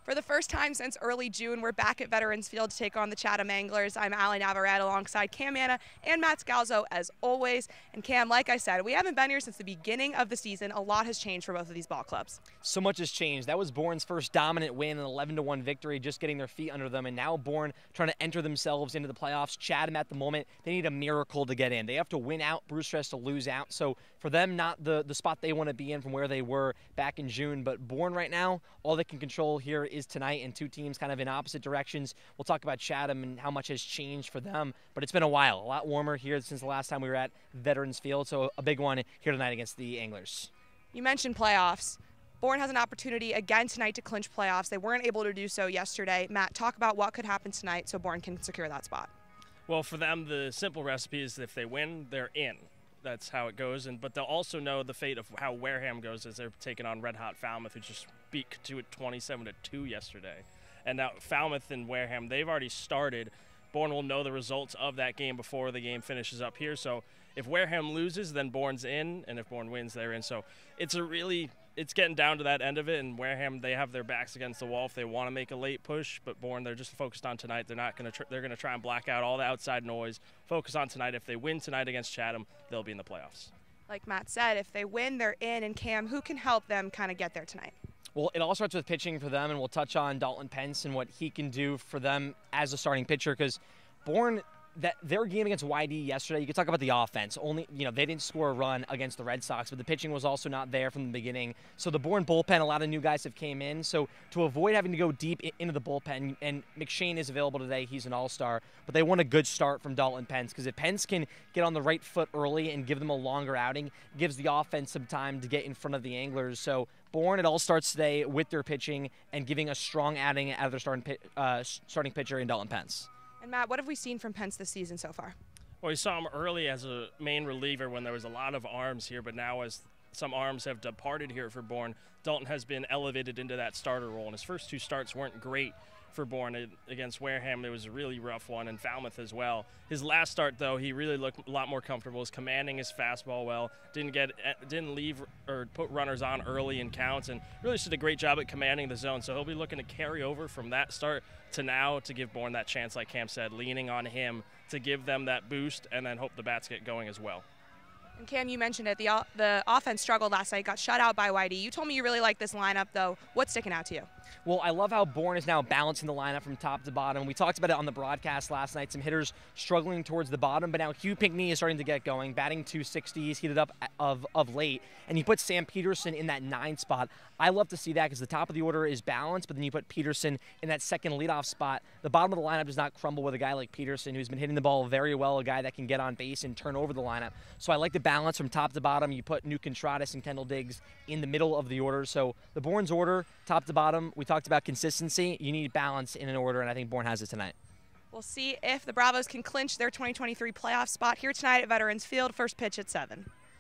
For the first time since early June, we're back at Veterans Field to take on the Chatham Anglers. I'm Allie Navarrete alongside Cam Anna and Matt Scalzo as always. And Cam, like I said, we haven't been here since the beginning of the season. A lot has changed for both of these ball clubs. So much has changed. That was Bourne's first dominant win, an 11-1 victory, just getting their feet under them. And now Bourne trying to enter themselves into the playoffs. Chatham at the moment, they need a miracle to get in. They have to win out. Brewster has to lose out. So for them, not the spot they want to be in from where they were back in June. But Bourne right now, all they can control here is tonight, and two teams kind of in opposite directions. We'll talk about Chatham and how much has changed for them, but it's been a while. A lot warmer here since the last time we were at Veterans Field, so a big one here tonight against the Anglers. You mentioned playoffs. Bourne has an opportunity again tonight to clinch playoffs. They weren't able to do so yesterday. Matt, talk about what could happen tonight so Bourne can secure that spot. Well, for them, the simple recipe is if they win, they're in. That's how it goes, but they'll also know the fate of how Wareham goes as they're taking on Red Hot Falmouth, who just beat Katuitt 27-2 yesterday. And now Falmouth and Wareham, they've already started. Bourne will know the results of that game before the game finishes up here. So if Wareham loses, then Bourne's in, and if Bourne wins, they're in. So it's getting down to that end of it, and Wareham, they have their backs against the wall if they want to make a late push, but Bourne, they're just focused on tonight. They're going to try and black out all the outside noise, focus on tonight. If they win tonight against Chatham, they'll be in the playoffs. Like Matt said, if they win, they're in. And Cam, who can help them kind of get there tonight? Well, it all starts with pitching for them, and we'll touch on Dalton Pence and what he can do for them as a starting pitcher, because Bourne, that their game against YD yesterday, you could talk about the offense. Only, they didn't score a run against the Red Sox, but the pitching was also not there from the beginning. So the Bourne bullpen, a lot of new guys have came in. So to avoid having to go deep into the bullpen, and McShane is available today, he's an all-star, but they want a good start from Dalton Pence, because if Pence can get on the right foot early and give them a longer outing, it gives the offense some time to get in front of the Anglers. So Bourne, it all starts today with their pitching and giving a strong outing out of their starting pitcher in Dalton Pence. And Matt, what have we seen from Pence this season so far? Well, we saw him early as a main reliever when there was a lot of arms here, but now as some arms have departed here for Bourne, Dalton has been elevated into that starter role, and his first two starts weren't great for Bourne. Against Wareham, it was a really rough one, and Falmouth as well. His last start, though, he really looked a lot more comfortable. Was commanding his fastball well, didn't leave or put runners on early in counts, and really just did a great job at commanding the zone. So he'll be looking to carry over from that start to now to give Bourne that chance, like Cam said, leaning on him to give them that boost and then hope the bats get going as well. And Cam, you mentioned it. The offense struggled last night, got shut out by YD. You told me you really like this lineup, though. What's sticking out to you? Well, I love how Bourne is now balancing the lineup from top to bottom. We talked about it on the broadcast last night. Some hitters struggling towards the bottom, but now Hugh Pinckney is starting to get going, batting 260. He's heated up of late, and he put Sam Peterson in that 9 spot. I love to see that because the top of the order is balanced, but then you put Peterson in that second leadoff spot. The bottom of the lineup does not crumble with a guy like Peterson, who's been hitting the ball very well, a guy that can get on base and turn over the lineup. So I like the balance from top to bottom. You put New Contradas and Kendall Diggs in the middle of the order. So the Bourne's order, top to bottom, we talked about consistency. You need balance in an order, and I think Bourne has it tonight. We'll see if the Bravos can clinch their 2023 playoff spot here tonight at Veterans Field. First pitch at 7.